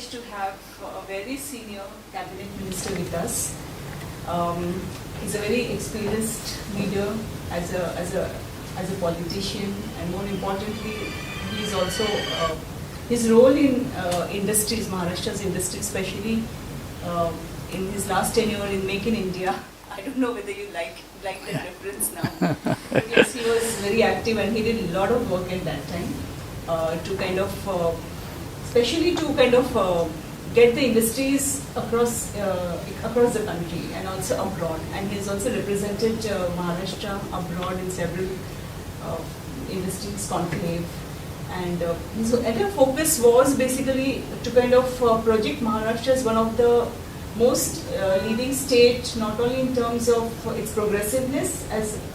privileged to have a very senior cabinet minister with us. He's a very experienced leader as a politician, and more importantly, he's also his role in industries, Maharashtra's industry, especially in his last tenure in Make in India. I don't know whether you like that reference now. But yes, he was very active and he did a lot of work at that time to kind of, especially to kind of get the industries across the country and also abroad. And he's also represented Maharashtra abroad in several industries conclave. And his entire focus was basically to kind of project Maharashtra as one of the most leading state, not only in terms of its progressiveness,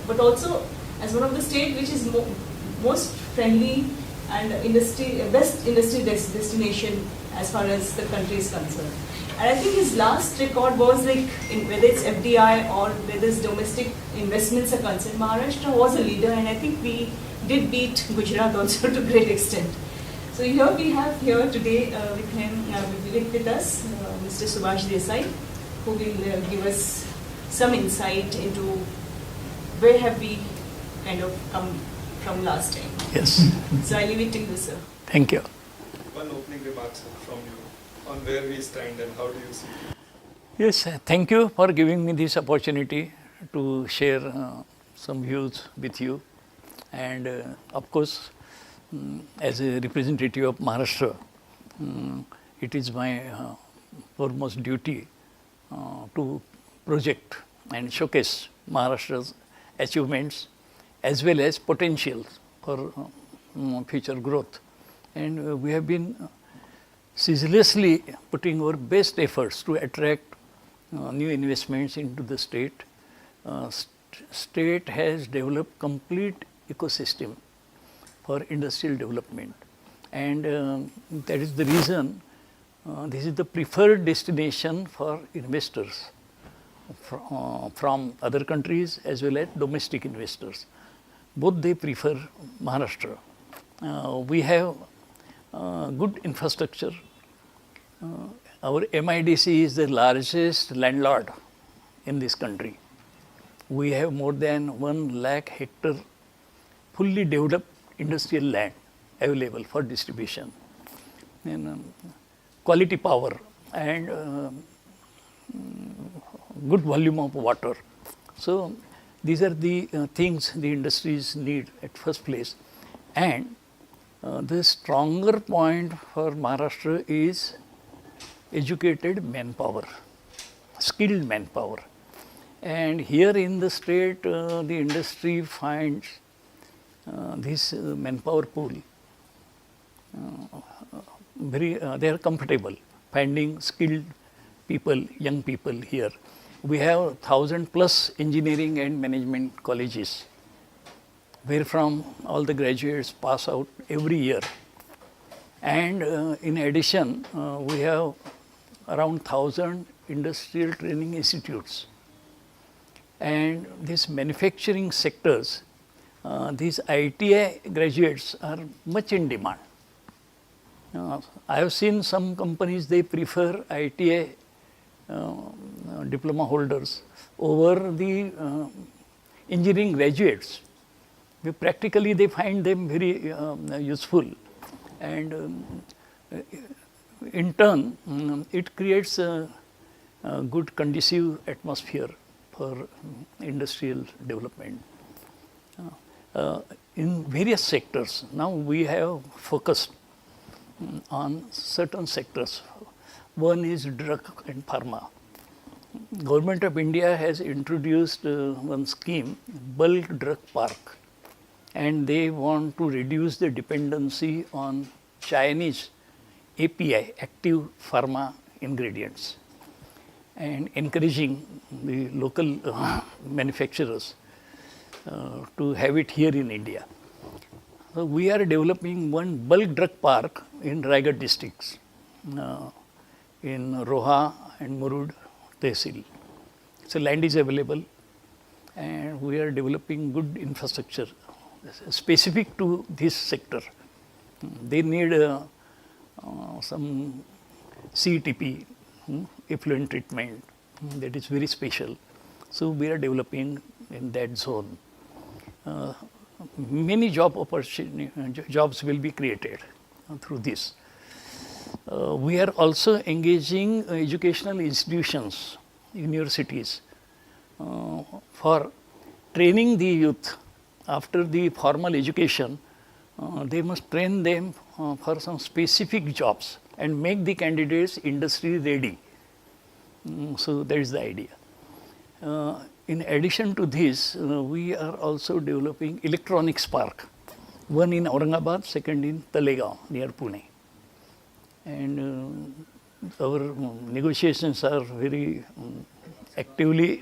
but also as one of the state which is most friendly and best industry destination as far as the country is concerned. And I think his last record was like, whether it's FDI or whether it's domestic investments are concerned, Maharashtra was a leader, and I think we did beat Gujarat also to a great extent. So here we have here today with us Mr. Subhash Desai, who will give us some insight into where have we kind of come from last time. Yes. So I leave it to you, sir. Thank you. One opening remarks from you on where we stand and how do you see it? Yes, thank you for giving me this opportunity to share some views with you. And of course, as a representative of Maharashtra, it is my foremost duty to project and showcase Maharashtra's achievements as well as potentials for future growth. And we have been ceaselessly putting our best efforts to attract new investments into the state. State has developed complete ecosystem for industrial development, and that is the reason this is the preferred destination for investors from other countries as well as domestic investors. Both they prefer Maharashtra. We have good infrastructure. Our MIDC is the largest landlord in this country. We have more than 1 lakh hectare fully developed industrial land available for distribution, and quality power and good volume of water. So these are the things the industries need at first place. And the stronger point for Maharashtra is educated manpower, skilled manpower. And here in the state, the industry finds this manpower pool they are comfortable finding skilled people, young people here. We have 1,000+ engineering and management colleges, where from all the graduates pass out every year. And in addition, we have around 1,000 industrial training institutes. And these manufacturing sectors, these ITI graduates are much in demand. I have seen some companies, they prefer ITI diploma holders over the engineering graduates. Practically, they find them very useful, and in turn, it creates a good conducive atmosphere for industrial development. In various sectors, now we have focused on certain sectors. One is drug and pharma. Government of India has introduced one scheme, bulk drug park, and they want to reduce the dependency on Chinese API, active pharma ingredients, and encouraging the local manufacturers to have it here in India. So we are developing one bulk drug park in Raigad districts, in Roha and Murud Tehsil. So land is available, and we are developing good infrastructure specific to this sector. They need some CTP, effluent treatment, that is very special. So we are developing in that zone. Many jobs will be created through this. We are also engaging educational institutions, universities, for training the youth after the formal education. They must train them for some specific jobs and make the candidates industry ready. So that is the idea. In addition to this, we are also developing electronics park, one in Aurangabad, second in Talegaon near Pune. And our negotiations are very actively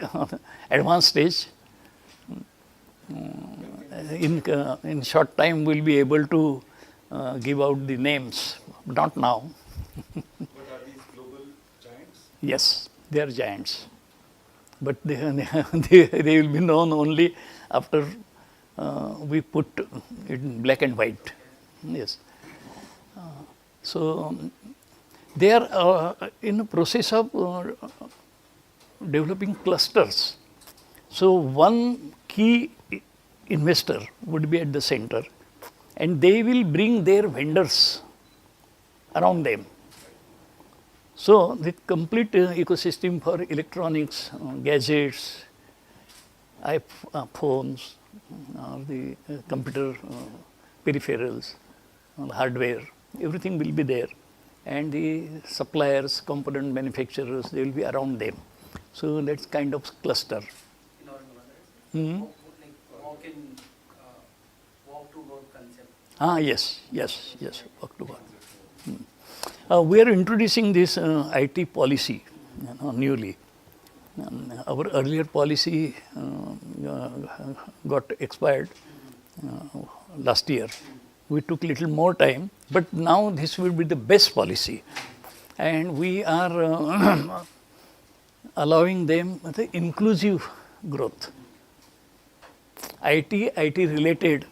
advanced stage. In short time, we will be able to give out the names, not now. But are these global giants? Yes, they are giants. But they will be known only after we put it in black and white. Yes. So they are in the process of developing clusters. So one key investor would be at the center, and they will bring their vendors around them. So the complete ecosystem for electronics, gadgets, iPhones, the computer peripherals, hardware, everything will be there. And the suppliers, component manufacturers, they will be around them. So that's kind of cluster. In Aurangabad, like walk to work concept. Yes, walk to work. We are introducing this IT policy newly. Our earlier policy got expired last year. We took little more time, but now this will be the best policy. And we are allowing them the inclusive growth. IT related,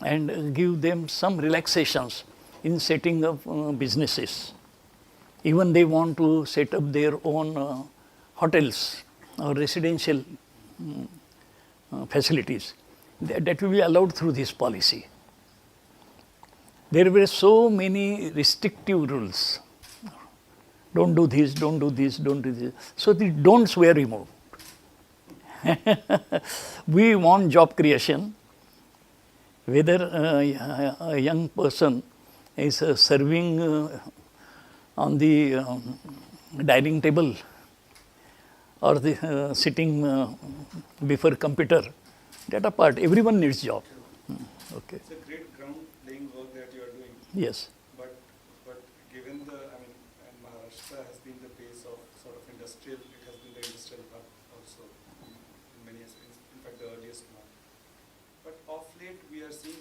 and give them some relaxations in setting up businesses. Even they want to set up their own hotels or residential facilities. That will be allowed through this policy. There were so many restrictive rules. Don't do this, don't do this, don't do this. So the don'ts were removed. We want job creation. Whether a young person is serving on the dining table or the sitting before computer, that apart, everyone needs job. Okay. It's a great ground laying work that you are doing. Yes. But given and Maharashtra has been the base of sort of industrial, it has been the industrial hub also in many aspects, in fact the earliest one. But of late we are seeing,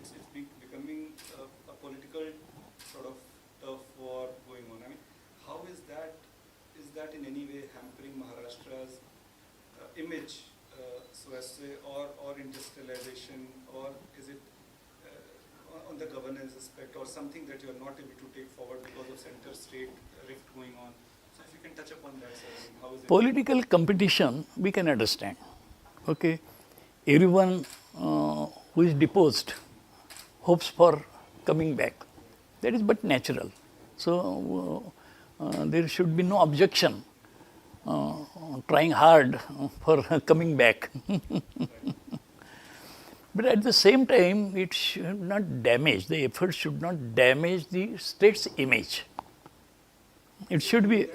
it's becoming a political sort of turf war going on. How is that in any way hampering Maharashtra's image, so as to say, or industrialization, or is it on the governance aspect, or something that you are not able to take forward because of center-state rift going on? So if you can touch upon that, sir, how is it? Political competition, we can understand. Okay. Everyone who is deposed hopes for coming back. That is but natural. So there should be no objection trying hard for coming back. But at the same time, it should not damage, the effort should not damage the state's image. It should be,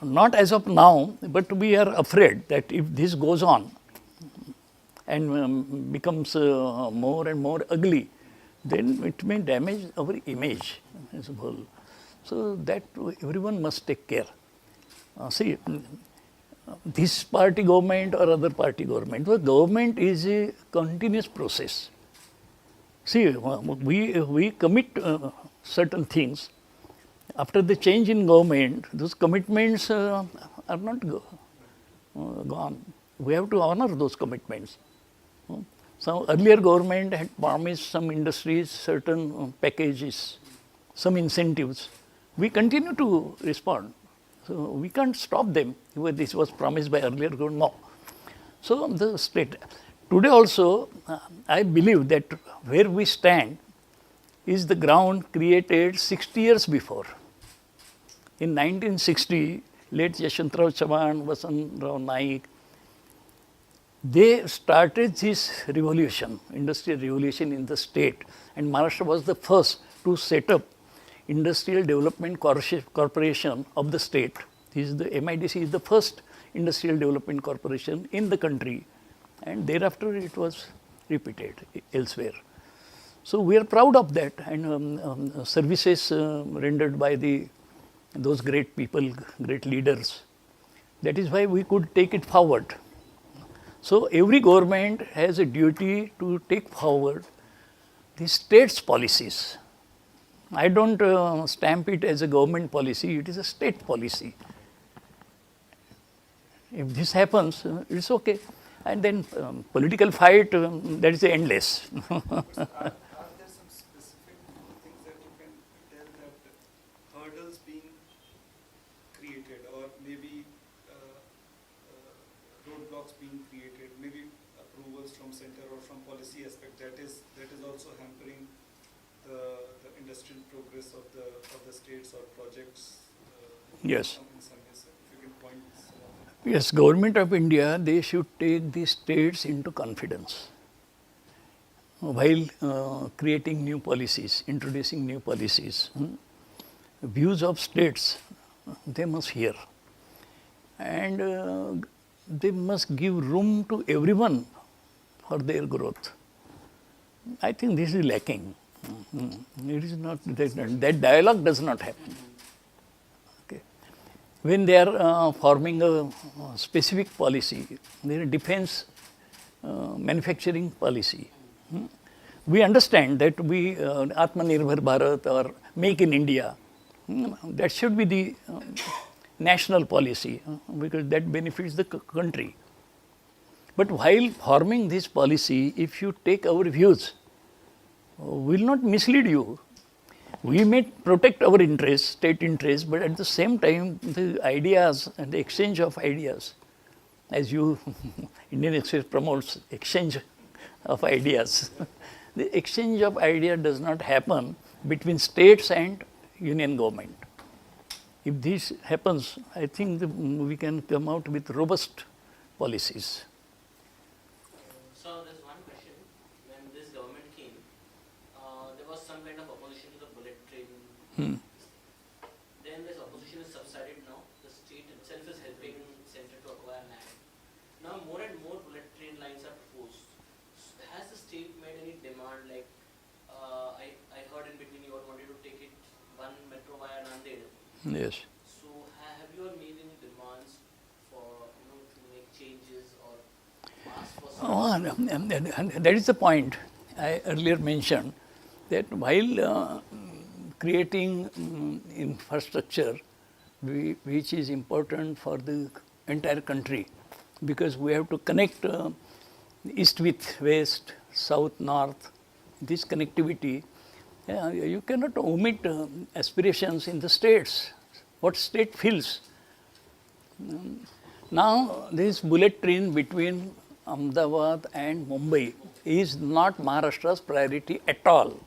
not as of now, but we are afraid that if this goes on and becomes more and more ugly, then it may damage our image as a whole. So that everyone must take care. See, this party government or other party government, the government is a continuous process. See, we commit certain things. After the change in government, those commitments are not gone. We have to honor those commitments. So earlier government had promised some industries certain packages some incentives, we continue to respond. So we can't stop them. This was promised by earlier government. No. So the state today also, I believe that where we stand is the ground created 60 years before. In 1960, late Yashwantrao Chavan, Vasantrao Naik, they started this revolution, industrial revolution in the state, and Maharashtra was the first to set up Industrial Development Corporation of the state. This is the MIDC is the first industrial development corporation in the country, and thereafter it was repeated elsewhere. So we are proud of that, and services rendered by those great people, great leaders. That is why we could take it forward. So every government has a duty to take forward the state's policies. I don't stamp it as a government policy, it is a state policy. If this happens, it's okay. And then political fight, that is endless. Are there some specific things that you can tell that hurdles being created, or maybe roadblocks being created, maybe approvals from center or from policy aspect that is also hampering the industrial progress of the states or projects? Yes. In some ways, if you can point some of them. Yes, Government of India, they should take the states into confidence while creating new policies, introducing new policies. Views of states, they must hear, and they must give room to everyone for their growth. I think this is lacking. It is not, that dialogue does not happen. Okay. When they are forming a specific policy, their defense manufacturing policy, we understand that we Atmanirbhar Bharat or Make in India, that should be the national policy because that benefits the country. But while forming this policy, if you take our views, we will not mislead you. We may protect our interests, state interests, but at the same time, the ideas and the exchange of ideas, as you, Indian Express promotes exchange of ideas. The exchange of ideas does not happen between states and union government. If this happens, I think we can come out with robust policies. So there's one question. When this government came, there was some kind of opposition to the bullet train. Then this opposition is subsided now. The state itself is helping center to acquire land. Now more and more bullet train lines are proposed. Has the state made any demand like, I heard in between you all wanted to take it one metro via Nanded. Yes. So have you all made any demands for, to make changes or ask for some? That is the point I earlier mentioned, that while creating infrastructure which is important for the entire country, because we have to connect east with west, south, north, this connectivity, you cannot omit aspirations in the states, what state feels. Now, this bullet train between Ahmedabad and Mumbai is not Maharashtra's priority at all.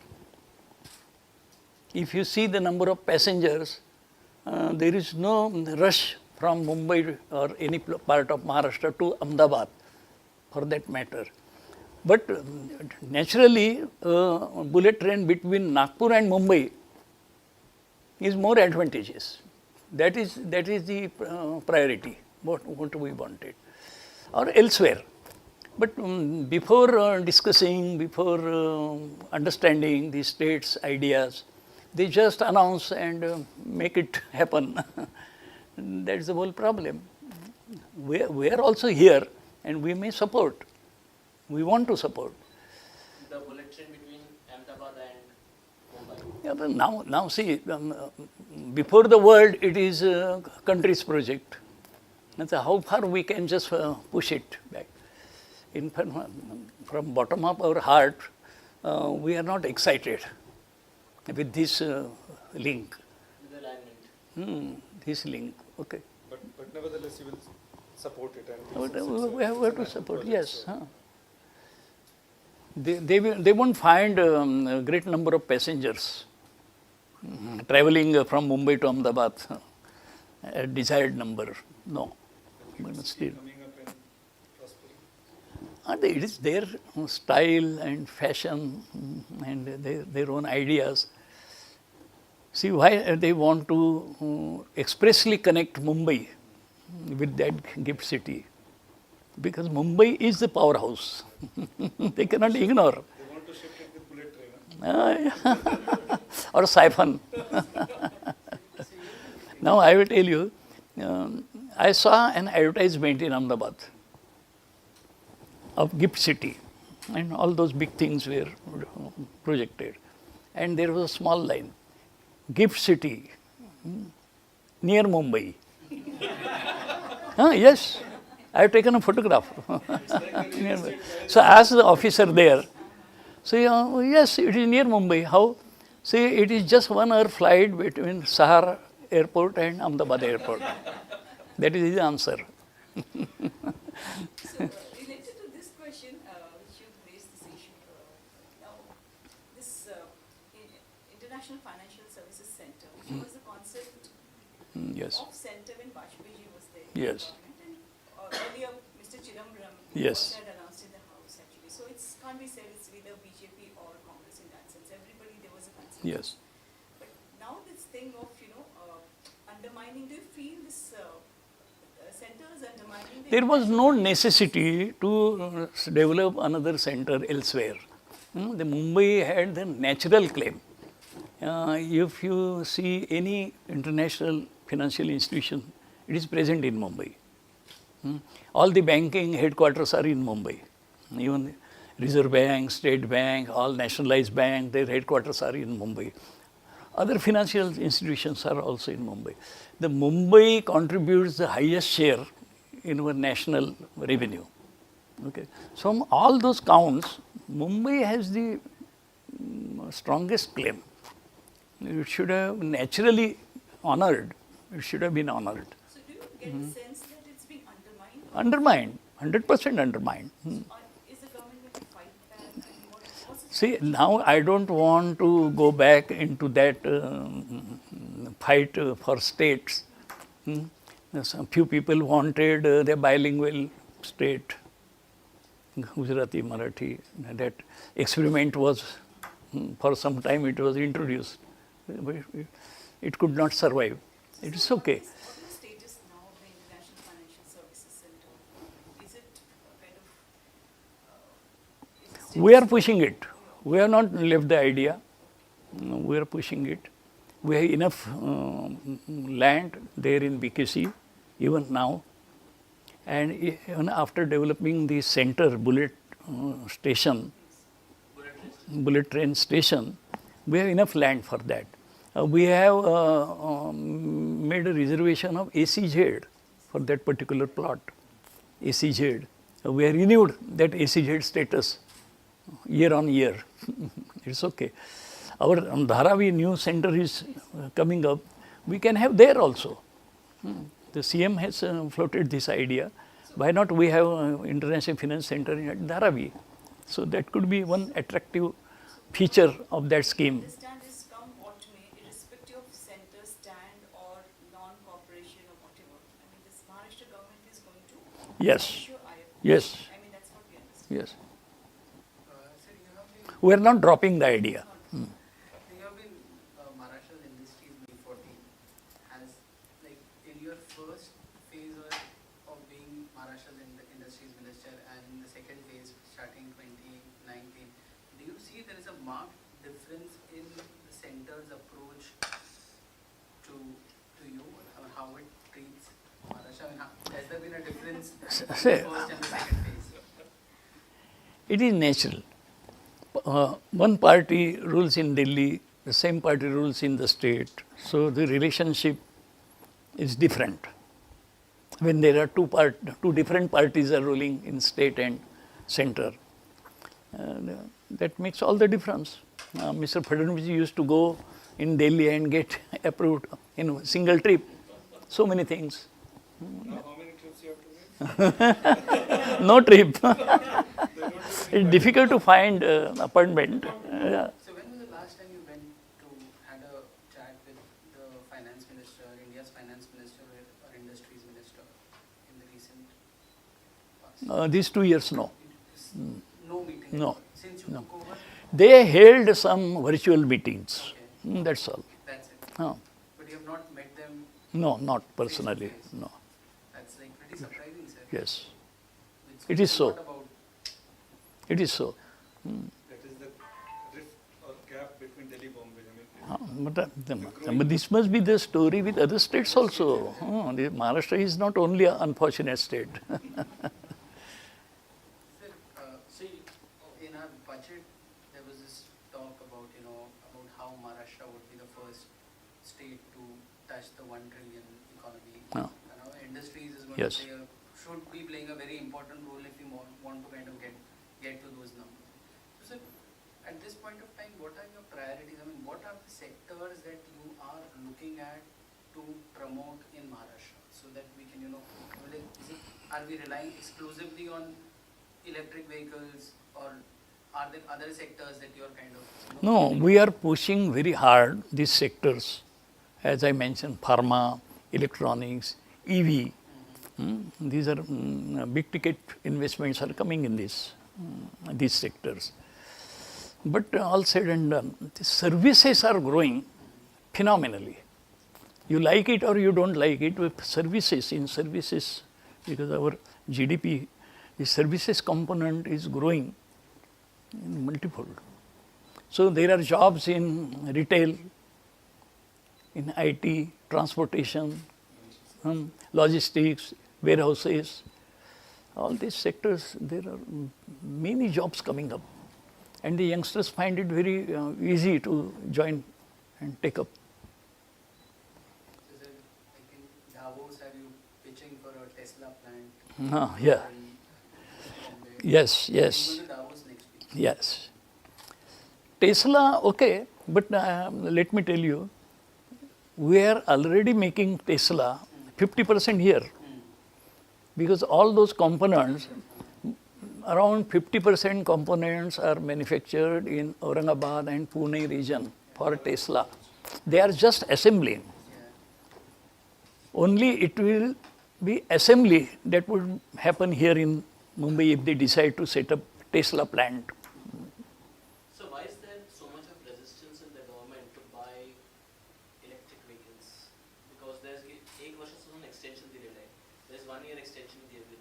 If you see the number of passengers, there is no rush from Mumbai or any part of Maharashtra to Ahmedabad for that matter. But naturally, bullet train between Nagpur and Mumbai is more advantageous. That is the priority, what we wanted, or elsewhere. But before discussing, before understanding the state's ideas, they just announce and make it happen. That's the whole problem. We are also here and we may support. We want to support. The bullet train between Ahmedabad and Mumbai. Yeah, but now see, before the world, it is a country's project. And so how far we can just push it back. From bottom of our heart, we are not excited with this link. With the alignment. This link, okay. But nevertheless, you will support it. And We have to support, yes. They won't find a great number of passengers traveling from Mumbai to Ahmedabad, a desired number. No. But still. coming up and prospering. It is their style and fashion and their own ideas. See why they want to expressly connect Mumbai with that gift city. Because Mumbai is the powerhouse. They cannot ignore. They want to shift it with bullet train. Or siphon. Now I will tell you, I saw an advertisement in Ahmedabad of gift city, and all those big things were projected. And there was a small line, gift city near Mumbai. Yes, I have taken a photograph. So I asked the officer there, say, yes, it is near Mumbai. How? Say, it is just 1 hour flight between Sahar airport and Ahmedabad airport. That is his answer. So, related to this question, which you raised this issue, now, this International Financial Services Center, which was the concept Yes. of center when Vajpayee was there. Yes. And earlier, Mr. Chidambaram Yes. had announced in the House actually. So it can't be said it's either BJP or Congress in that sense. Everybody, there was a consensus. Yes. But now this thing of, undermining, do you feel this center is undermining the There was no necessity to develop another center elsewhere. The Mumbai had the natural claim. If you see any international financial institution, it is present in Mumbai. All the banking headquarters are in Mumbai. Even Reserve Bank, State Bank, all nationalized bank, their headquarters are in Mumbai. Other financial institutions are also in Mumbai. The Mumbai contributes the highest share in our national revenue. Okay. So from all those counts, Mumbai has the strongest claim. It should have naturally honored. It should have been honored. So do you get the sense that it's being undermined? Undermined, 100% undermined. Or is the government going to fight back? And what's the See, now I don't want to go back into that fight for states. Some few people wanted the bilingual state, Gujarati, Marathi. That experiment was, for some time it was introduced. But it could not survive. It is okay. What is the status now of the International Financial Services Center? Is it kind of... is it We are pushing it. We have not left the idea. We are pushing it. We have enough land there in BKC, even now. And even after developing the center bullet station, bullet train station, we have enough land for that. We have made a reservation of ACZ for that particular plot, ACZ. We have renewed that ACZ status year on year. It's okay. Our Dharavi new center is coming up. We can have there also. The CM has floated this idea. Why not we have International Finance Center in Dharavi? So that could be one attractive feature of that scheme. understand is come what may, irrespective of center stand or non-cooperation or whatever. I mean, this Maharashtra government is going to Yes. issue IFO. Yes. I mean, that's what we understand. Yes. Sir, you have been, We are not dropping the idea. you have been Maharashtra's Industries B14 has, like, in your first phase of being Maharashtra's Industries Minister and in the second phase starting 2019, do you see there is a marked difference in the center's approach to you, or how it treats Maharashtra? I mean, has there been a difference in the first Say- and the second phase? It is natural. One party rules in Delhi, the same party rules in the state. So the relationship is different. When there are two different parties are ruling in state and center, that makes all the difference. Mr. Fadnavis used to go in Delhi and get approved in a single trip. So many things. Now how many trips you have to make? No trip. They don't do It's difficult to find appointment. So when was the last time you went to had a chat with the finance minister, India's finance minister or industries minister in the recent past? These 2 years, no. No meeting. No. Since you No. took over, They held some virtual meetings. okay, That's all. that's it. No, But you have not met them. no, not personally. No. That's like pretty surprising, sir. Yes, Which It is speaks so. a lot about it is so. That is the rift or gap between Delhi Bombay. I mean, But this must be the story with other states also. Maharashtra is not only an unfortunate state. Sir, See, in our budget, there was this talk about, about how Maharashtra would be the first state to touch the 1 trillion economy. Ah. Industries is going Yes. to play should be playing a very important role if we want to kind of get to those numbers. So, sir, at this point of time, what are your priorities? I mean, what are the sectors that you are looking at to promote in Maharashtra so that we can, are we relying exclusively on electric vehicles, or are there other sectors that you're kind of No, we are pushing very hard these sectors. As I mentioned, pharma, electronics, EV. These are big ticket investments are coming in these sectors. But all said and done, the services are growing phenomenally. You like it or you don't like it, with services, because our GDP, the services component is growing in multifold. So there are jobs in retail, in IT, transportation, logistics, warehouses, all these sectors, there are many jobs coming up. And the youngsters find it very easy to join and take up. So, sir, like in Davos, are you pitching for a Tesla plant? Yeah, in Bombay? yes, You're yes, going to Davos next week. yes. Tesla, okay, but let me tell you, we are already making Tesla 50% here. Because all those components, around 50% components are manufactured in Aurangabad and Pune region for Tesla. They are just assembling. Only it will be assembly that would happen here in Mumbai if they decide to set up Tesla plant. so why is there so much of resistance in the government to buy electric vehicles? Because there's एक वर्ष से extension दिए गए, there's 1 year extension दिए गए,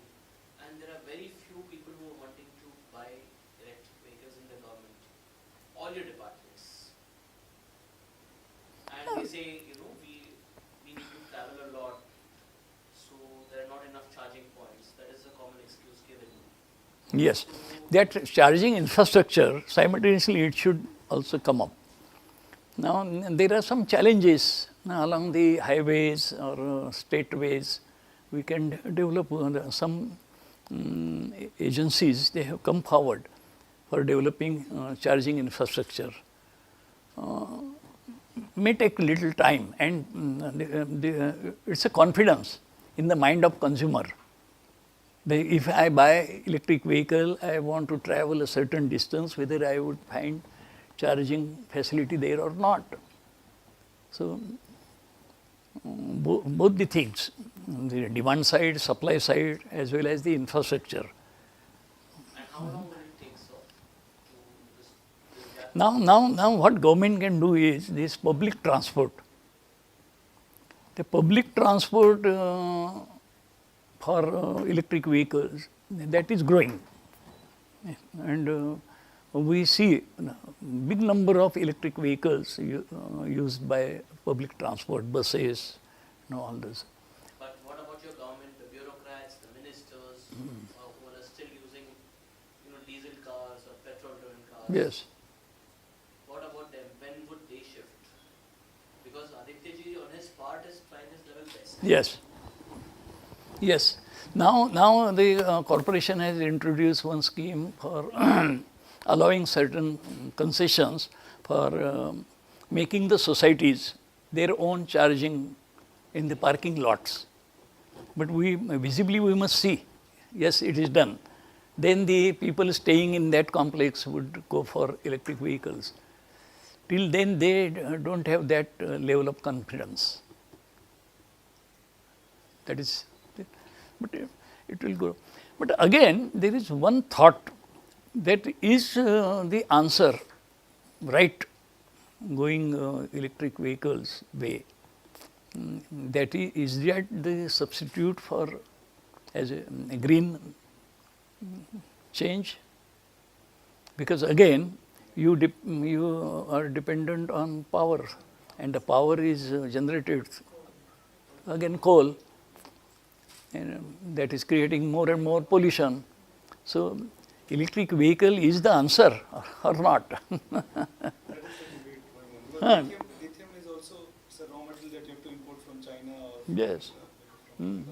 and there are very few people who are wanting to buy electric vehicles in the government, all your departments, and they say we need to travel a lot, so there are not enough charging points. That is a common excuse given. Yes, that charging infrastructure, simultaneously it should also come up. Now, there are some challenges along the highways or state ways. We can develop some agencies, they have come forward for developing charging infrastructure. May take little time, and it's a confidence in the mind of consumer. If I buy electric vehicle, I want to travel a certain distance, whether I would find charging facility there or not. So, both the things, the demand side, supply side, as well as the infrastructure. And how long will it take, sir, to this Now what government can do is this public transport. The public transport for electric vehicles, that is growing. And we see big number of electric vehicles used by public transport, buses, all this. But what about your government, the bureaucrats, the ministers who are still using diesel cars or petrol-driven cars? Yes. What about them? When would they shift? Because Aditya ji on his part is trying his level best. Yes. Yes. Now the corporation has introduced one scheme for allowing certain concessions for making the societies their own charging in the parking lots. But we visibly we must see, yes, it is done. Then the people staying in that complex would go for electric vehicles. Till then they don't have that level of confidence. That is, but it will grow. But again, there is one thought that is the answer, right, going electric vehicles way. That is that the substitute for as a green change? Because again, you are dependent on power, and the power is generated again coal, and that is creating more and more pollution. So, electric vehicle is the answer or not? That is the debate going on. Because lithium is also it's a raw material that you have to import from China or Yes. from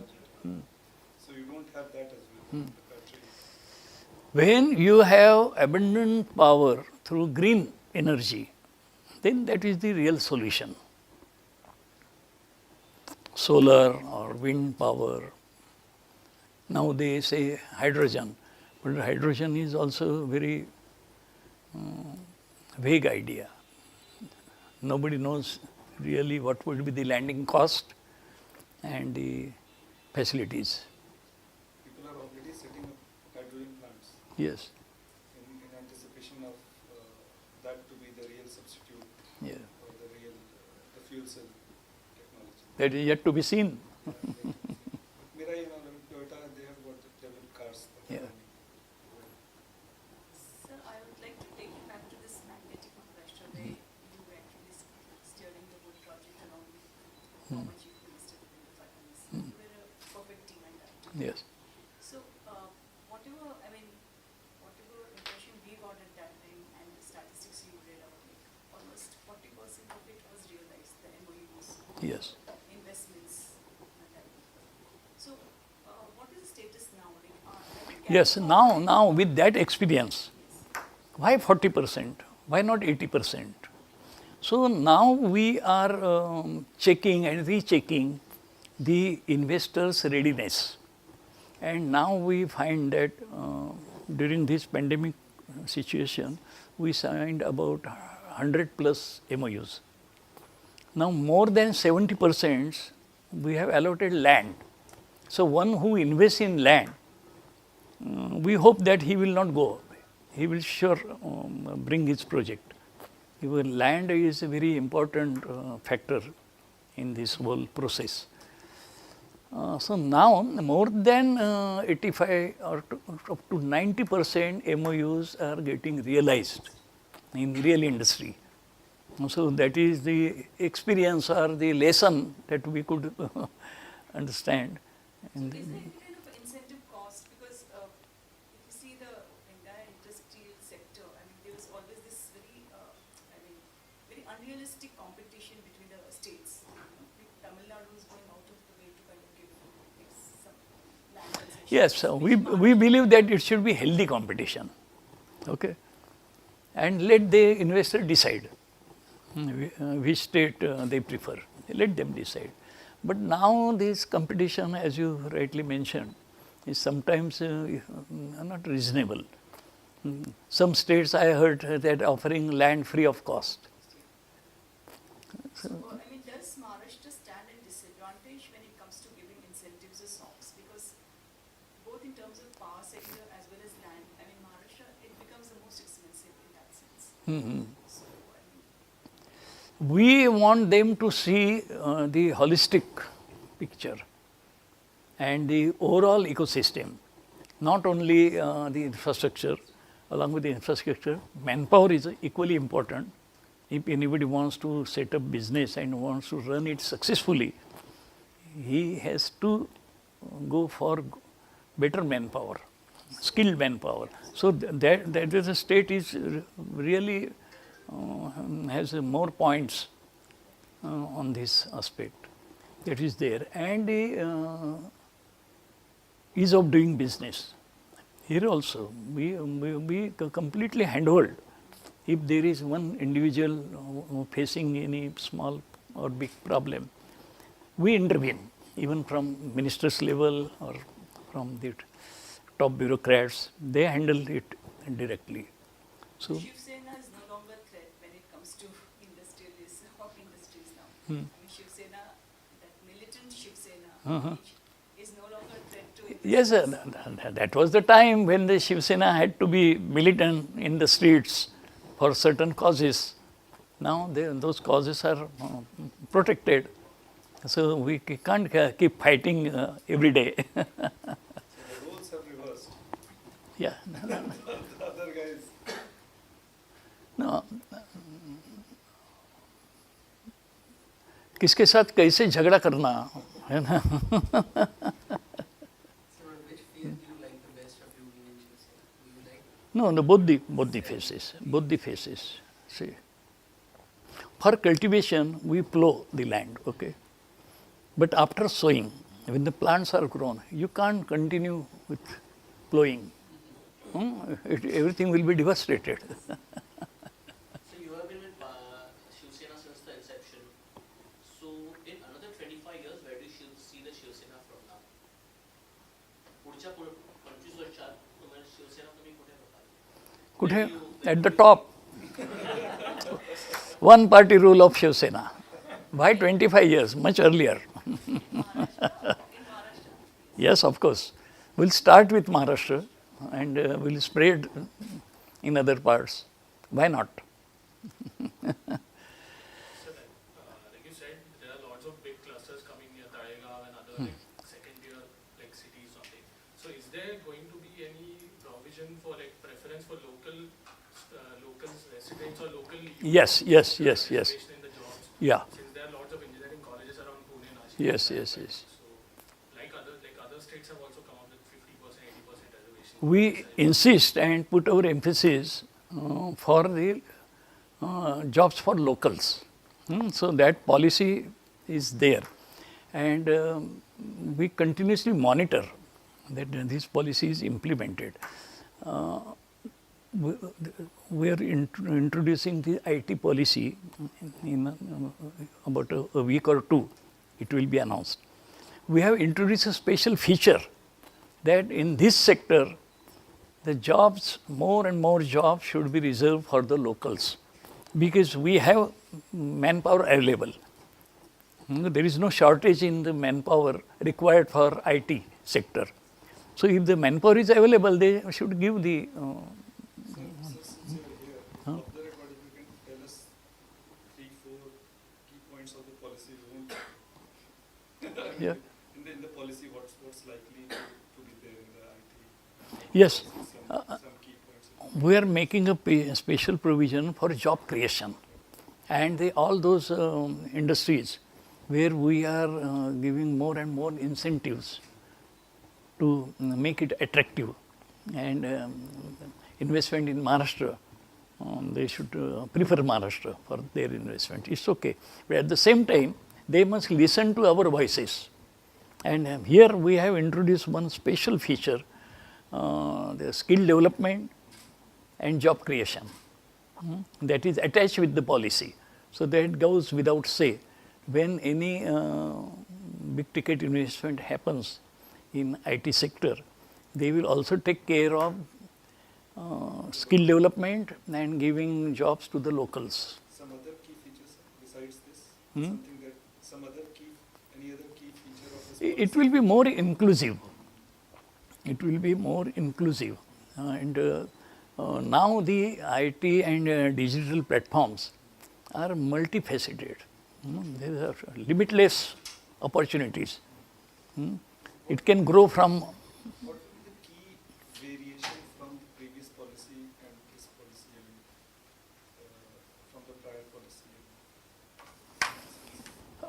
so you don't have that as well. The battery. When you have abundant power through green energy, then that is the real solution. Solar or wind power. Now they say hydrogen, but hydrogen is also a very vague idea. Nobody knows really what would be the landing cost and the facilities. People are already setting up hydrogen plants Yes. in anticipation of that to be the real substitute Yeah. or the real the fuel cell technology. That is yet to be seen. Mirai and all, Toyota, they have got the developed cars. Yeah. Sir, I would like to take you back to this magnetic Maharashtra where you were actually steering the whole project along with former Chief Minister Devendra Fadnavis. You were a perfect team at that time. Yes. So, whatever impression we got at that time and the statistics you read out, like almost 40% of it was realized, the MOUs, Yes. investments. And that. So, what is the status now? Yes. Now with that experience, why 40%? Why not 80%? So now we are checking and rechecking the investors' readiness. And now we find that during this pandemic situation, we signed about 100 plus MOUs. Now more than 70% we have allotted land. So one who invests in land, we hope that he will not go. He will sure bring his project. Your land is a very important factor in this whole process. So now more than 85 or up to 90% MOUs are getting realized in real industry. So that is the experience or the lesson that we could understand. So is there any kind of incentive cost? Because if you see the entire industrial sector, I mean, there was always this very unrealistic competition between the states. Like Tamil Nadu is going out of the way to kind of give some land concessions. Yes, so we believe that it should be healthy competition, okay, and let the investor decide which state they prefer. Let them decide. But now this competition, as you rightly mentioned, is sometimes not reasonable. Some states I heard that offering land free of cost. So, does Maharashtra stand at disadvantage when it comes to giving incentives or SOCs? Because both in terms of power sector as well as land, Maharashtra, it becomes the most expensive in that sense. So, We want them to see the holistic picture and the overall ecosystem, not only the infrastructure. Along with the infrastructure, manpower is equally important. If anybody wants to set up business and wants to run it successfully, he has to go for better manpower, skilled manpower. So that is the state is really has more points on this aspect that is there, and the ease of doing business. Here also we completely handhold if there is one individual facing any small or big problem, we intervene, even from ministers level or from the top bureaucrats, they handle it directly. So, Shiv Sena is no longer threat when it comes to industries now. I mean, Shiv Sena, that militant Shiv Sena is no longer threat to industries. yes, that was the time when the Shiv Sena had to be militant in the streets for certain causes. Now those causes are protected. So we can't keep fighting every day. So the roles have reversed. Yeah. The other guys. No. किसके साथ कैसे झगड़ा करना है ना. So, which phase do you like the best of you being in Shiv Sena? Do you like No, both the phases. See, for cultivation we plow the land, okay. But after sowing, when the plants are grown, you can't continue with plowing. Everything will be devastated. So you have been with Shiv Sena since the inception. So in another 25 years, where do you see the Shiv Sena from now? पुढच्या 25 वर्षात तुम्हाला शिवसेना तुम्ही कुठे बघाल? Kude? At the top. One party rule of Shiv Sena. Why 25 years? Much earlier. Yes, of course. We'll start with Maharashtra and we'll spread in other parts. Why not? So like you said, there are lots of big clusters coming near Talegaon and other like second tier like cities something. So is there going to be any provision for like preference for local residents or local youth Yes. reservation in the jobs? Yeah. Since there are lots of engineering colleges around Pune, Nashik. Yes. So like other states have also come up with 50%, 80% reservation. We insist and put our emphasis for the jobs for locals. So that policy is there, and we continuously monitor that this policy is implemented. We are introducing the IT policy in about a week or two. It will be announced. We have introduced a special feature that in this sector, the jobs, more and more jobs should be reserved for the locals, because we have manpower available. There is no shortage in the manpower required for IT sector. So if the manpower is available, they should give the Since you're here, off the record, if you can tell us 3-4 key points of the policy rule. Yeah. In the policy, what's likely to be there in the IT? yes. Some key points. We are making a special provision for job creation, and all those industries where we are giving more and more incentives to make it attractive, and investment in Maharashtra, they should prefer Maharashtra for their investment. It's okay, but at the same time, they must listen to our voices. And here we have introduced one special feature, the skill development and job creation, that is attached with the policy. So that goes without say. When any big ticket investment happens in IT sector, they will also take care of skill development and giving jobs to the locals. Some other key features besides this? Hmm? Something that, any other key feature of this It will be more inclusive. It will be more inclusive. And now the IT and digital platforms are multifaceted. There are limitless opportunities. It can grow from. What will be the key variation from the previous policy and this policy, from the prior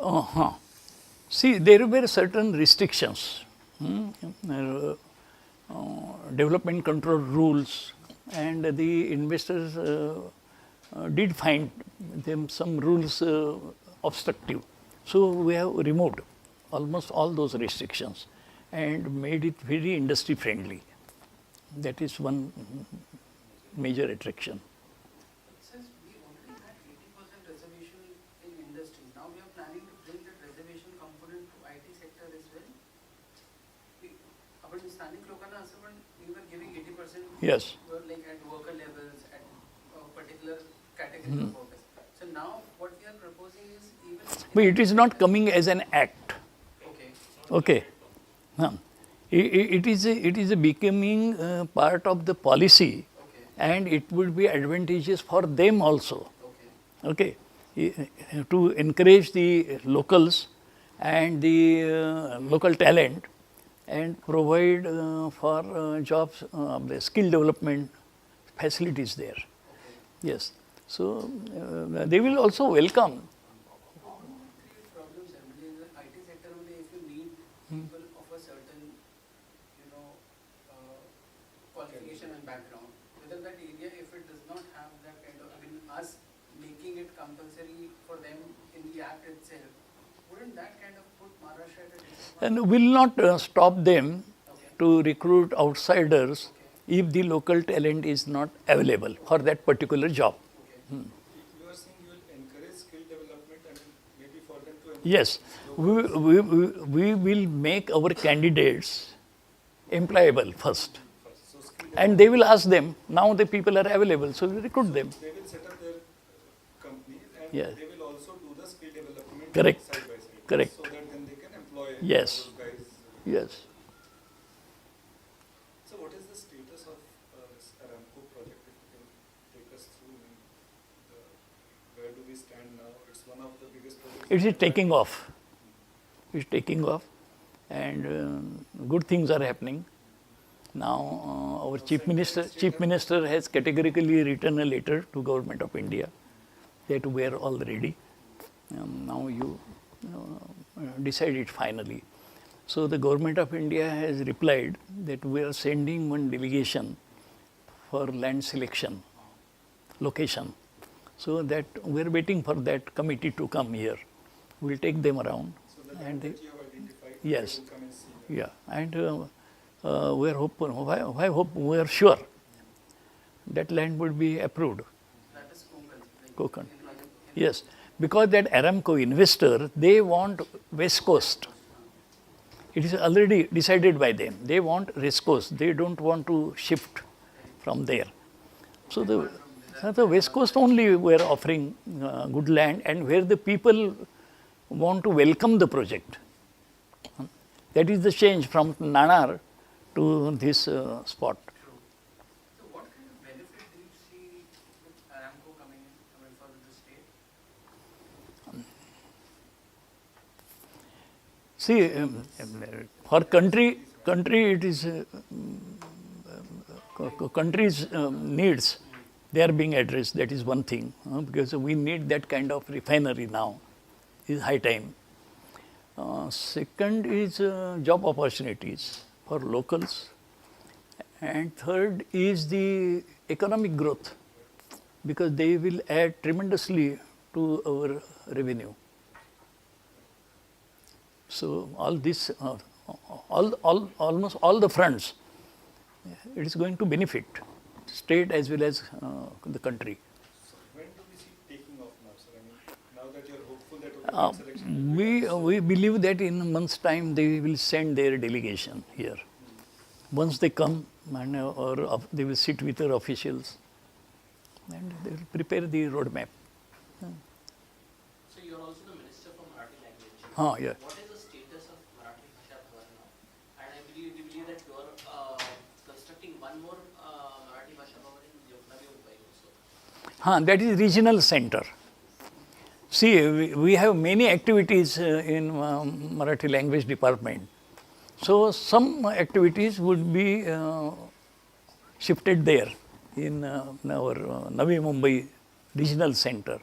policy? See, there were certain restrictions, development control rules, and the investors did find them some rules obstructive. So we have removed almost all those restrictions and made it very industry friendly. That is one major attraction. Sir, Yes. were like at worker levels, at a particular category of workers. So now what we are proposing is even. But it is not coming as an act. Okay. Okay. Huh. It is a becoming part of the policy, Okay. and it would be advantageous for them also. Okay. Okay. To encourage the locals and the local talent and provide for jobs, the skill development facilities there. Yes. So they will also welcome. Create problems generally in the IT sector only if you need people of a certain, you know, qualification and background. Within that area, if it does not have that kind of, I mean, us making it compulsory for them in the act itself, wouldn't that kind of put Maharashtra at a disadvantage? And will not stop them Okay. to recruit outsiders if the local talent is not available for that particular job. Okay. You are saying you will encourage skill development and maybe for them to. Yes, we will make our candidates employable first, So skill and they will ask them, now the people are available, so we recruit them. They will set up their companies and Yes. they will also do the skill development Correct. side by side. Correct. So that then they can employ Yes. those guys. Yes. So what is the status of this Aramco project? If you can take us through, where do we stand now? It's one of the biggest projects. It is taking off. It is taking off, and good things are happening. Now our chief minister has categorically written a letter to Government of India that we are all ready. Now you decide it finally. So the Government of India has replied that we are sending one delegation for land selection, location. So that we are waiting for that committee to come here. We will take them around. So the And land that you have identified, yes. they will come and see. Yeah, and we are hopeful. Why hope? We are sure that land would be approved. That is Konkan. Like Konkan. in Yes, because that Aramco investor, they want West Coast. It is already decided by them. They want West Coast. They don't want to shift from there. So the West Coast only we are offering good land, and where the people want to welcome the project. That is the change from Nanar to this spot. So what kind of benefit do you see with Aramco coming in, I mean, for the state? See, for country it is country's needs. They are being addressed. That is one thing, because we need that kind of refinery now. It is high time. Second is job opportunities for locals, and third is the economic growth, because they will add tremendously to our revenue. So all this, almost all the fronts, it is going to benefit state as well as the country. So when do we see taking off now, sir? I mean, now that you're hopeful that okay, selection will be We believe that in a month's time they will send their delegation here. Once they come, and, they will sit with their officials, and they will prepare the roadmap. So you're also the Minister for Marathi Language. Yeah. What is the status of Marathi Bhasha Bhavan now? And I believe that you are constructing one more Marathi Bhasha Bhavan in Navi Mumbai also. That is regional center. See, we have many activities in Marathi language department. So some activities would be shifted there in our Navi Mumbai regional center.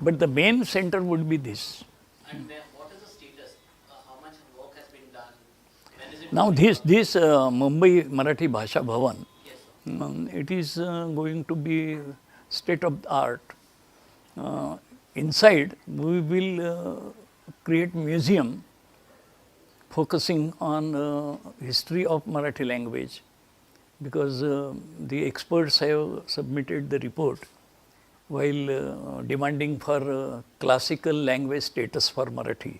But the main center would be this. And then what is the status? How much work has been done? When is it Now this Mumbai Marathi Bhasha Bhavan, Yes, sir. it is going to be state of the art. Inside we will create museum focusing on history of Marathi language, because the experts have submitted the report while demanding for classical language status for Marathi.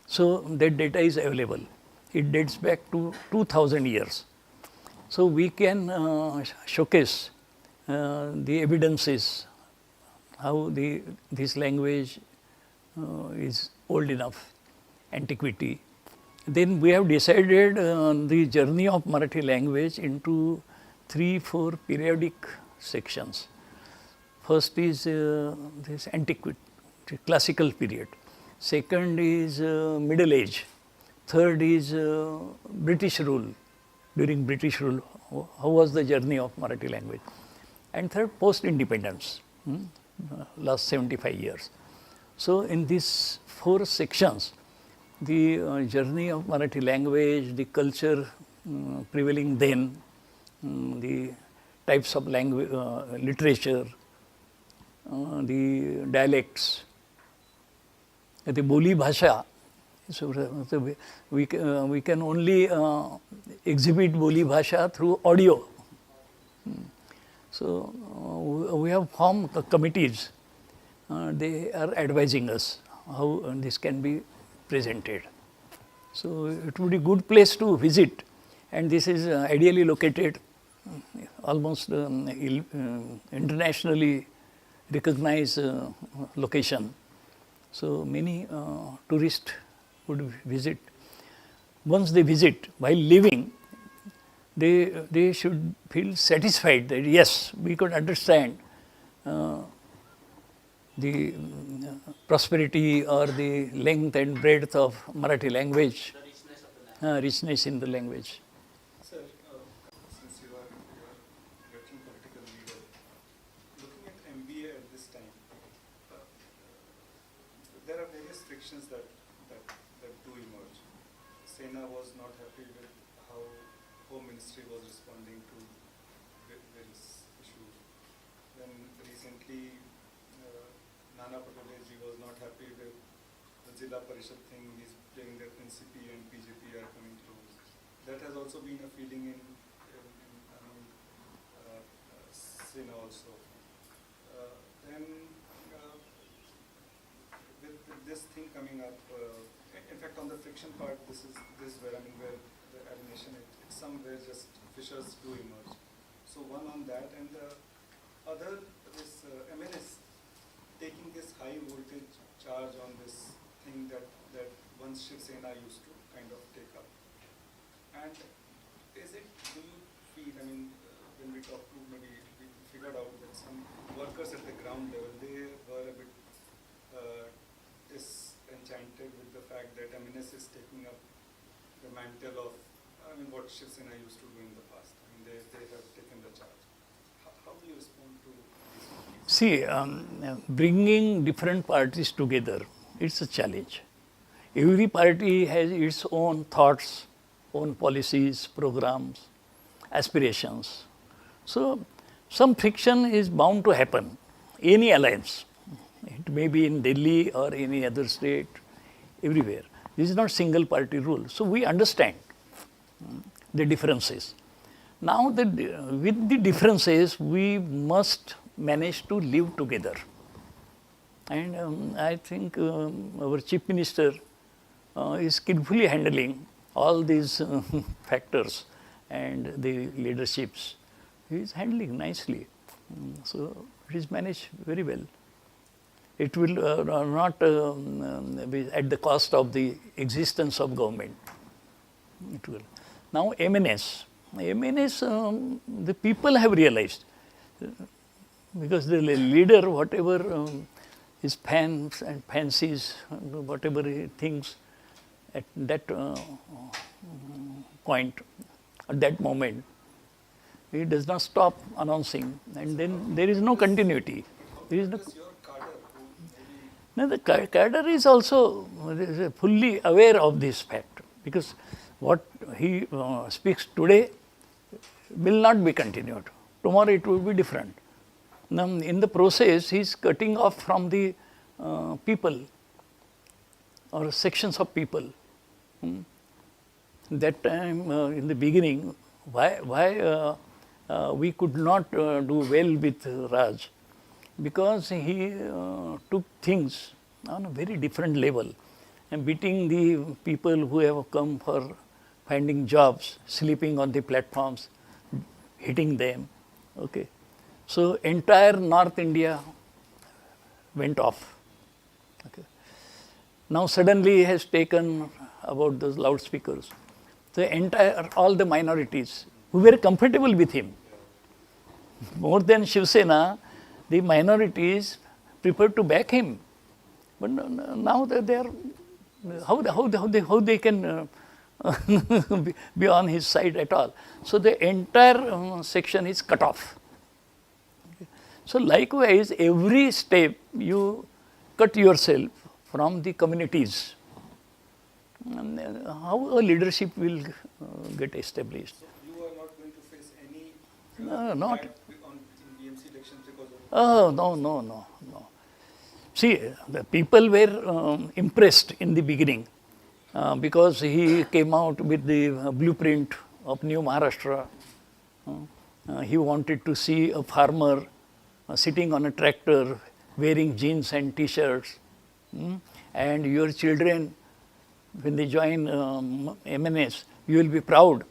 So that data is available. It dates back to 2000 years. So we can showcase the evidences how this language is old enough, antiquity. Then we have decided the journey of Marathi language into 3-4 periodic sections. First is this antiquity, classical period. Second is Middle Age. Third is British rule. During British rule, how was the journey of Marathi language? And third, post-independence, last 75 years. So in these 4 sections, the journey of Marathi language, the culture prevailing then, the types of language, literature, the dialects, the Boli Bhasha. So we can only exhibit Boli Bhasha through audio. So we have formed committees. They are advising us how this can be presented. So it would be a good place to visit, and this is ideally located, almost internationally recognized location. So many tourists would visit. Once they visit, while leaving, they should feel satisfied that yes, we could understand the prosperity or the length and breadth of Marathi language, The richness of the language. richness in the language. Sir, since you are veteran political leader, looking at MBA at this time, there are various frictions that do emerge. Sena was not happy with how Home Ministry was responding to various issues. Then recently, Nana Patolji was not happy with the Jilla Parishad thing. He's playing that NCP and BJP are coming close. That has also been a feeling in Sena also. Then with this thing coming up, in fact on the friction part, this is where where the alienation, it's somewhere just fissures do emerge. So one on that, and the other, this MNS taking this high voltage charge on this thing that once Shiv Sena used to kind of take up. And is it, do you feel, when we talk to, maybe we figured out that some workers at the ground level, they were a bit disenchanted with the fact that MNS is taking up the mantle of, what Shiv Sena used to do in the past. They have taken the charge. How do you respond to this? See, bringing different parties together, it's a challenge. Every party has its own thoughts, own policies, programs, aspirations. So some friction is bound to happen. Any alliance, it may be in Delhi or any other state, everywhere. This is not single party rule. So we understand the differences. Now with the differences, we must manage to live together. And I think our Chief Minister is skillfully handling all these factors and the leaderships. He is handling nicely. So it is managed very well. It will not be at the cost of the existence of government. It will. Now MNS, the people have realized, because the leader, whatever his fans and fancies, whatever he thinks at that point, at that moment, he does not stop announcing, and then there is no continuity. There is no. Does your cadre, who maybe No, the cadre is also fully aware of this fact, because what he speaks today will not be continued. Tomorrow it will be different. Now, in the process, he is cutting off from the people or sections of people. That time, in the beginning, why we could not do well with Raj? Because he took things on a very different level and beating the people who have come for finding jobs, sleeping on the platforms. hitting them. Okay. So entire North India went off. Okay. Now suddenly he has taken about those loudspeakers. The entire, all the minorities who were comfortable with him, more than Shiv Sena, the minorities preferred to back him. But now that they are, how they can be on his side at all. So the entire section is cut off. Okay. So likewise, every step you cut yourself from the communities. And how a leadership will get established? So you are not going to face any Not. impact on in BMC elections because of Oh, no. See, the people were impressed in the beginning because he came out with the blueprint of new Maharashtra. He wanted to see a farmer sitting on a tractor wearing jeans and t-shirts. And your children, when they join MNS, you will be proud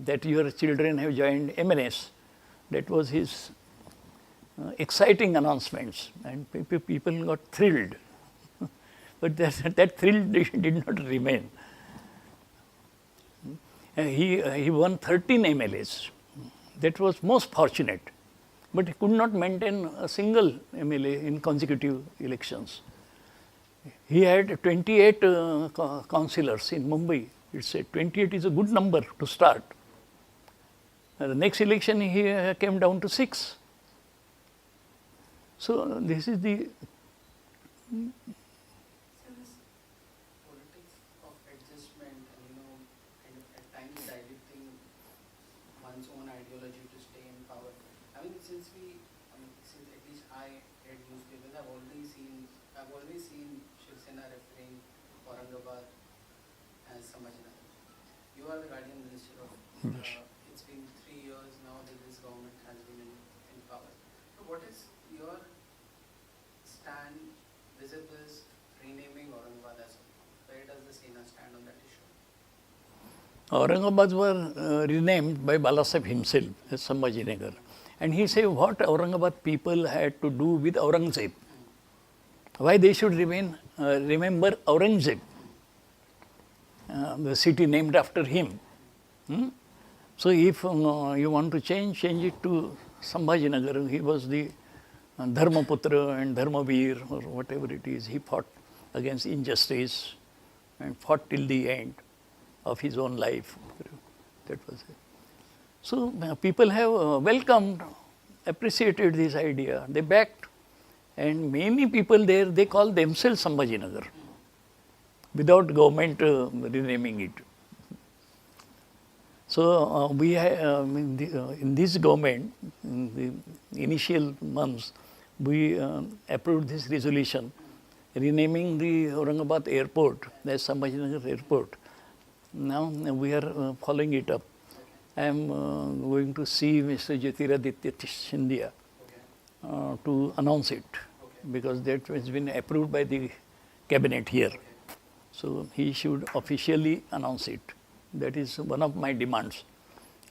that your children have joined MNS. That was his exciting announcements, and people got thrilled. But that thrill did not remain. He won 13 MLAs. That was most fortunate. But he could not maintain a single MLA in consecutive elections. He had 28 councillors in Mumbai. It said 28 is a good number to start. The next election he came down to 6. So this is the So this politics of adjustment and kind of at times diluting one's own ideology to stay in power. I mean, since at least I read newspapers, I've always seen Shiv Sena referring Aurangabad as Sambhaji Nagar. You are the guardian minister of. It's been 3 years now that this government has been in power. So what is your stand vis-a-vis renaming Aurangabad as of now? Where does the Sena stand on that issue? Aurangabad were renamed by Balasaheb himself as Sambhaji Nagar. And he said what Aurangabad people had to do with Aurangzeb. Why they should remember Aurangzeb, the city named after him. So if you want to change it to Sambhaji Nagar. He was the Dharmaputra and Dharmavir or whatever it is. He fought against injustice and fought till the end of his own life. That was it. So people have welcomed, appreciated this idea. They backed, and many people there, they call themselves Sambhaji Nagar without government renaming it. So we have, in this government, in the initial months, we approved this resolution renaming the Aurangabad airport as Sambhaji Nagar airport. Now we are following it up. I am going to see Mr. Jyotiraditya Scindia to announce it, because that has been approved by the cabinet here. So he should officially announce it. That is one of my demands,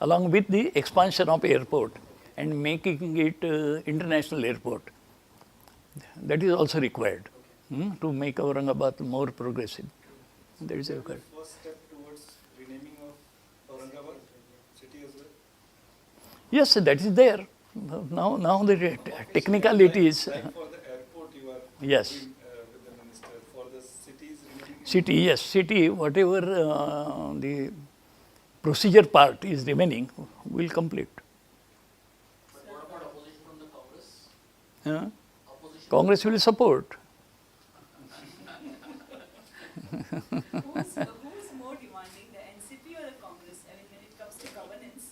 along with the expansion of airport and making it international airport. That is also required to make Aurangabad more progressive. That is required. first step towards renaming of Aurangabad city as well? Yes, that is there. Now the technicalities. Like for the airport you are Yes. doing, with the minister. For the cities renaming? City, yes, city, whatever the procedure part is remaining, will complete. But what about opposition from the Congress? Huh? Opposition. Congress will support. Who's more demanding, the NCP or the Congress? I mean, when it comes to governance,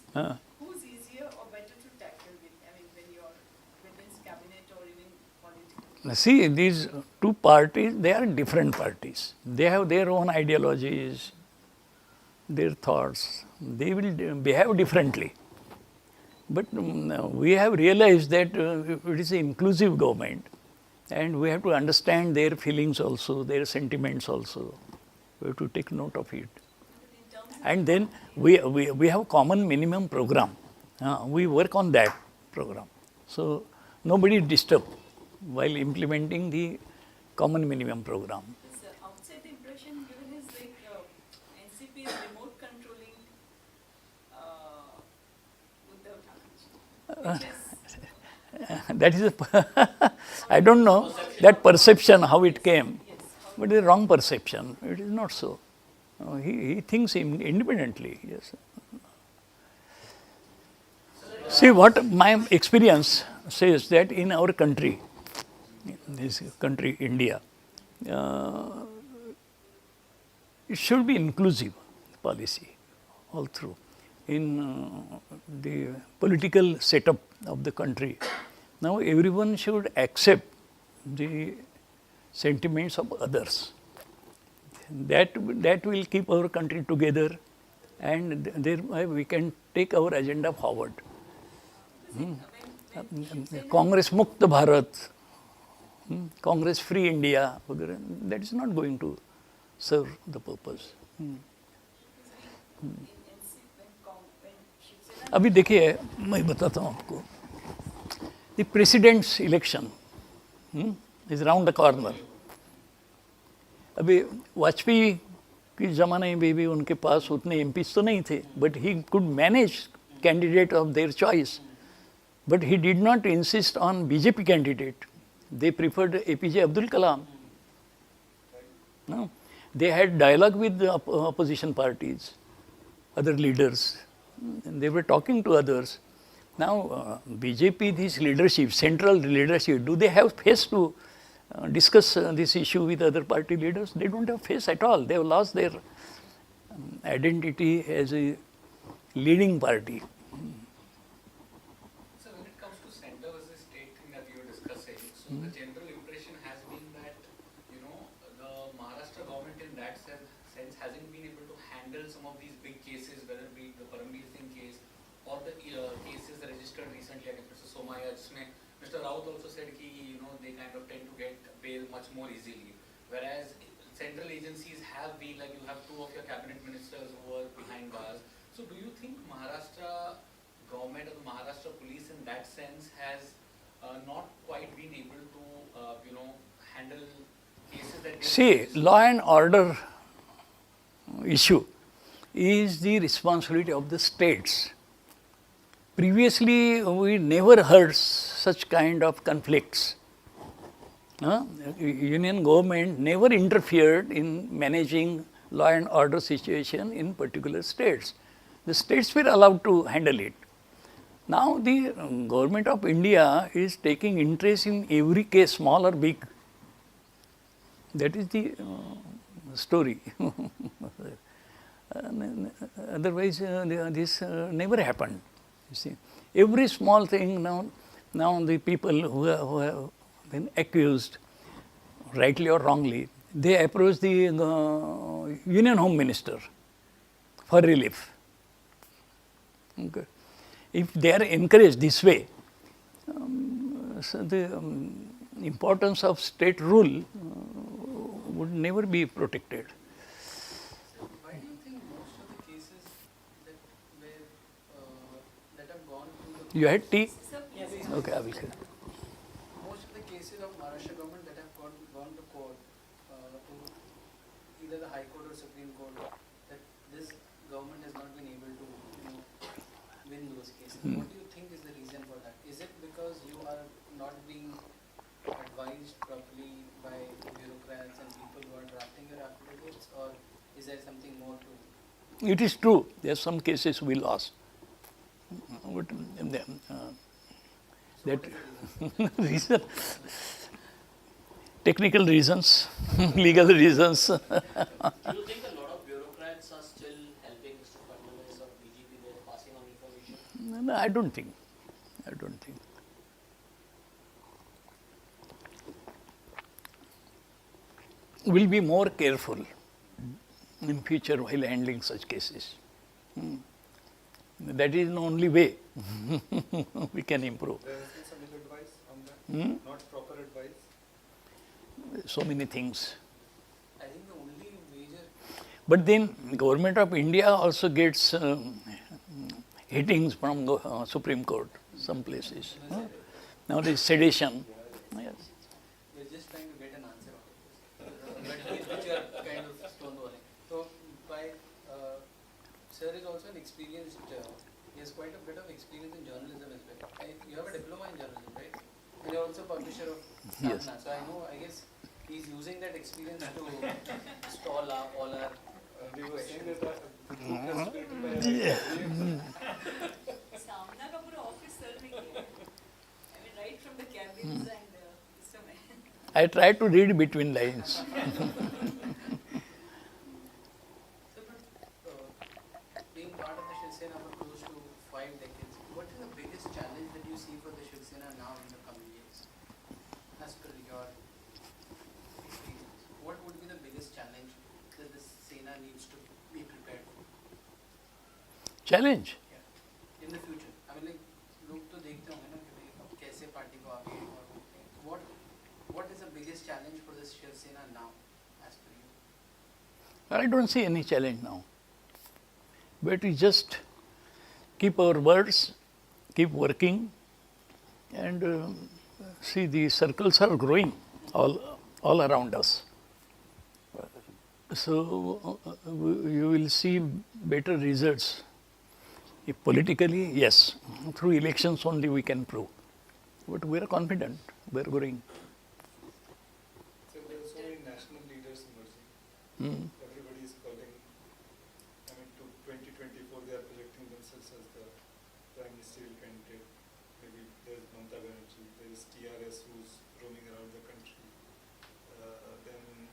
who's easier or better to tackle with? I mean, when you're within cabinet or even political? See, these two parties, they are different parties. They have their own ideologies, their thoughts. They will behave differently. But we have realized that it is an inclusive government, and we have to understand their feelings also, their sentiments also. We have to take note of it. And then we have common minimum program. We work on that program. So nobody is disturbed while implementing the common minimum program. This outside impression given is like NCP is remote controlling Uddhav Thakurji, which is That is, I don't know that perception how it came, but it is wrong perception. It is not so. He thinks independently. Yes. See, what my experience says that in our country, this country India, it should be inclusive policy all through. In the political setup of the country, now everyone should accept the sentiments of others. That will keep our country together, and thereby we can take our agenda forward. Congress Mukt Bharat, Congress Free India, that is not going to serve the purpose. अभी देखिए मैं बताता हूँ आपको, the president's election is round the corner. अभी वाजपेयी के ज़माने में भी उनके पास उतने एमपीज तो नहीं थे, but he could manage candidate of their choice. But he did not insist on BJP candidate. They preferred APJ Abdul Kalam. No? They had dialogue with the opposition parties, other leaders. And they were talking to others. Now, BJP, this leadership, central leadership, do they have face to discuss this issue with other party leaders? They don't have face at all. They have lost their identity as a leading party. So when it comes to center versus state thing that you were discussing, so the general impression has been that, the Maharashtra government in that sense hasn't been able to handle some of these big cases, whether it be the Paramveer Singh case or the cases registered recently against Mr. Somaya. Mr. Raut also said that they kind of tend to get bail much more easily, whereas central agencies have been, like you have two of your cabinet ministers who are behind bars. So do you think Maharashtra government or the Maharashtra police in that sense has not quite been able to, handle cases that they See, law and order issue is the responsibility of the states. Previously, we never heard such kind of conflicts. Union government never interfered in managing law and order situation in particular states. The states were allowed to handle it. Now, the government of India is taking interest in every case, small or big. That is the story. Otherwise, this never happened. You see, every small thing now the people who have been accused, rightly or wrongly, they approach the Union Home Minister for relief. Okay. If they are encouraged this way, so the importance of state rule would never be protected. Why do you think most of the cases that have gone to the You had tea? Yes. Okay, I will say. most of the cases of Maharashtra government that have gone to court, to either the High Court or Supreme Court, that this government has not been able to win those cases. What do you think is the reason for that? Is it because you are not being advised properly by bureaucrats and people who are drafting your affidavits, or is there something more to it? It is true, there are some cases we lost. But that reason, technical reasons, legal reasons. Do you think a lot of bureaucrats are still helping Mr. Fadnavis or BJP there passing on information? No, I don't think. We'll be more careful in future while handling such cases. That is the only way we can improve. There has been some ill advice on that, not proper advice. So many things. I think the only major But then government of India also gets hitings from Supreme Court, some places. Now there is sedition. Yes. We're just trying to get an answer out of this, which you are kind of stonewalling. So, sir is also an experienced, he has quite a bit of experience in journalism as well. You have a diploma in journalism, right? And you're also publisher of Sadhana. Yes. So I guess he's using that experience to stall all our We were saying that the book has to be written by a सामना का पूरा office sir ने किया है. I mean, right from the cabins and system. I try to read between lines. So, being part of the Shiv Sena for close to 5 decades, what is the biggest challenge that you see for the Shiv Sena now in the coming years? As per your experience, what would be the biggest challenge that the Sena needs to be prepared for? Challenge. In the future, I mean, like, लोग तो देखते होंगे ना कि भाई अब कैसे party को आगे और what is the biggest challenge for the Shiv Sena now, as per you? I don't see any challenge now. But we just keep our words, keep working, and see the circles are growing all around us. So you will see better results. If politically, yes, through elections only we can prove. But we are confident, we are growing. So there are so many national leaders emerging. Mm. Everybody is calling, I mean, to 2024 they are projecting themselves as the prime ministerial candidate. Maybe there's Mamata Banerjee, there is TRS who's roaming around the country. Then you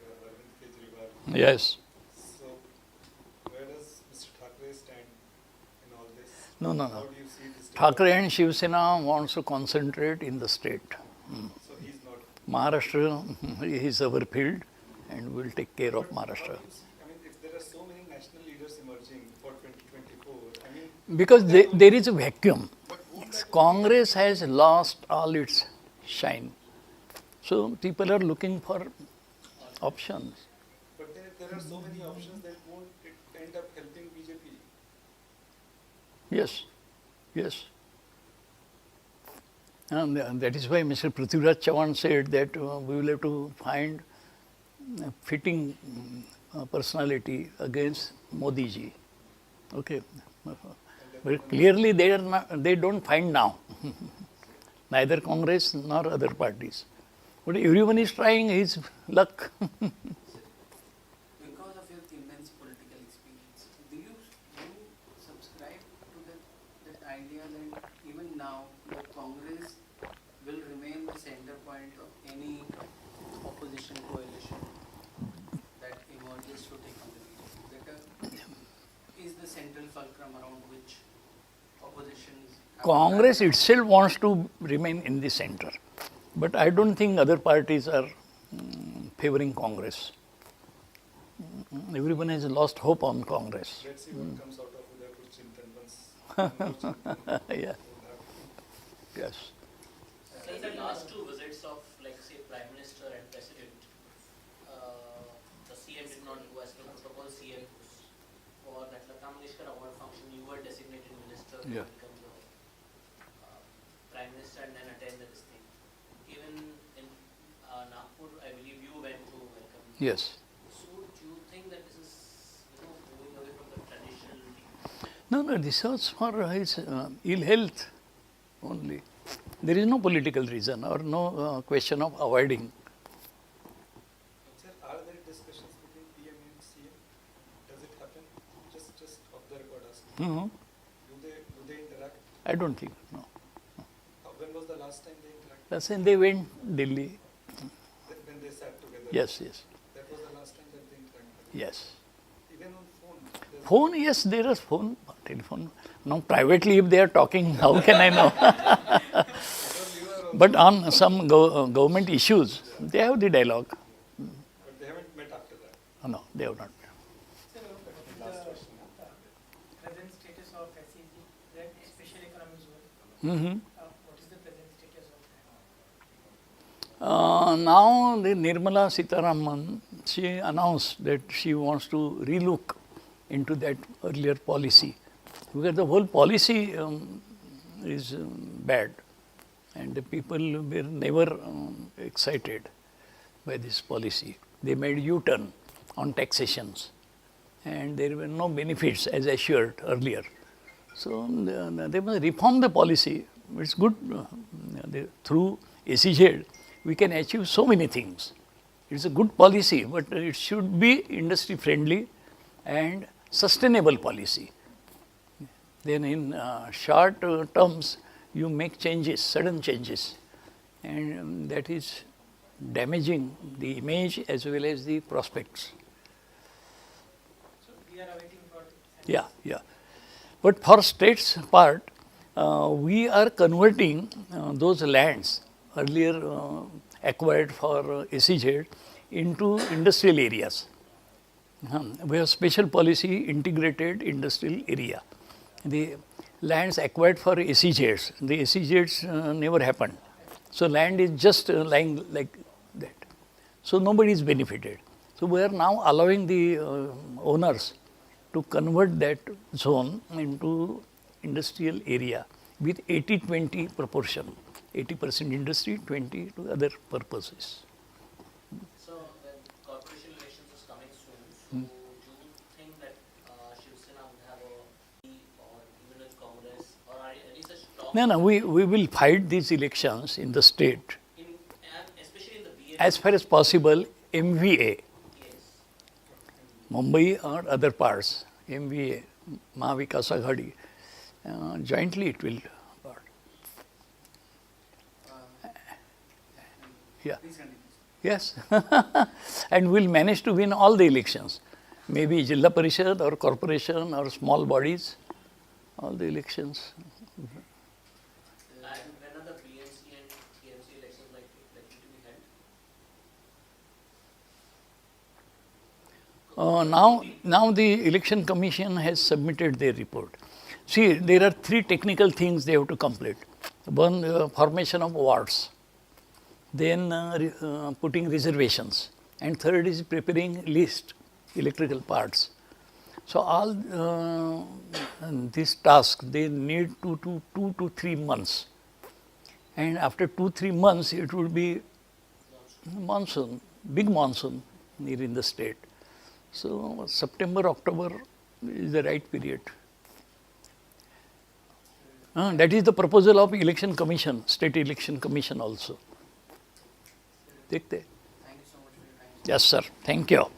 have Arvind Kejriwal. Yes. So where does Mr. Thackeray stand in all this? No. How do you see this? Thackeray and Shiv Sena wants to concentrate in the state. So he's not. Maharashtra is our field and we'll take care of Maharashtra. I mean, if there are so many national leaders emerging for 2024, I mean, Because there is a vacuum. Congress has lost all its shine. So people are looking for options. but then if there are so many options, then won't it end up helping BJP? Yes. And that is why Mr. Prithviraj Chavan said that we will have to find a fitting personality against Modi ji. Okay. But clearly they don't find now. Neither Congress nor other parties. But everyone is trying his luck. Because of your immense political experience, do you subscribe to that idea that even now the Congress will remain the center point of any opposition coalition that emerges to take on the BJP? That is the central fulcrum around which oppositions have Congress itself wants to remain in the center. But I don't think other parties are favoring Congress. Everyone has lost hope on Congress. Let's see what comes out of Udaipur Chintan once. Yeah. Yes. So in the last two visits of, like, say, Prime Minister and President, the CM did not go as per protocol. CM for that Lata Mangeshkar award function, you were designated minister to Yeah. welcome the Prime Minister and then attend this thing. Even in Nagpur, I believe you went to welcome. Yes. So do you think that this is, moving away from the traditional? No, this was for his ill health only. There is no political reason or no question of avoiding. Sir, are there discussions between PM and CM? Does it happen? Just off the record asking. Mhm. Do they interact? I don't think, no. When was the last time they interacted? That's when they went Delhi. When they sat together? Yes. That was the last time that they interacted? Yes. Even on phone? there's- Phone, yes, there is phone, telephone. Now, privately, if they are talking, how can I know? Because you are also- But on some government issues, they have the dialogue. But they haven't met after that. No, they have not. Sir, Last question. present status of SEZ, that special economic zone, Mm-hmm. what is the present status of that? Now, the Nirmala Sitharaman, she announced that she wants to relook into that earlier policy Because the whole policy is bad, and the people were never excited by this policy. They made U-turn on taxations, and there were no benefits as assured earlier. So they must reform the policy. It's good through SEZ we can achieve so many things. It's a good policy, but it should be industry friendly and sustainable policy. Then in short terms, you make changes, sudden changes, and that is damaging the image as well as the prospects. So we are awaiting for. Yeah, yeah. But for state's part, we are converting those lands earlier acquired for SEZ into industrial areas. We have special policy integrated industrial area. The lands acquired for SEZs, the SEZs never happened. So land is just lying like that. So nobody is benefited. So we are now allowing the owners to convert that zone into industrial area with 80-20 proportion, 80% industry, 20 to other purposes. So when corporation elections is coming soon, so do you think that Shiv Sena would have a or even with Congress or are any such talks? No, we will fight these elections in the state In, and especially in the BA. as far as possible. MVA, Yes. Mumbai or other parts, MVA, Mahavikas Aghadi, jointly it will. Yeah. Please continue. Yes, and we'll manage to win all the elections. Maybe Jilla Parishad or corporation or small bodies, all the elections. And when are the BMC and TMC elections likely to be held? Now the election commission has submitted their report. See, there are three technical things they have to complete. One, formation of wards. Then putting reservations, and third is preparing list, electrical parts. So all these tasks, they need 2 to 3 months, and after 2-3 months it will be monsoon, big monsoon here in the state. So September, October is the right period. That is the proposal of election commission, state election commission also. देखते Thank you so much for your time. Yes, sir. Thank you.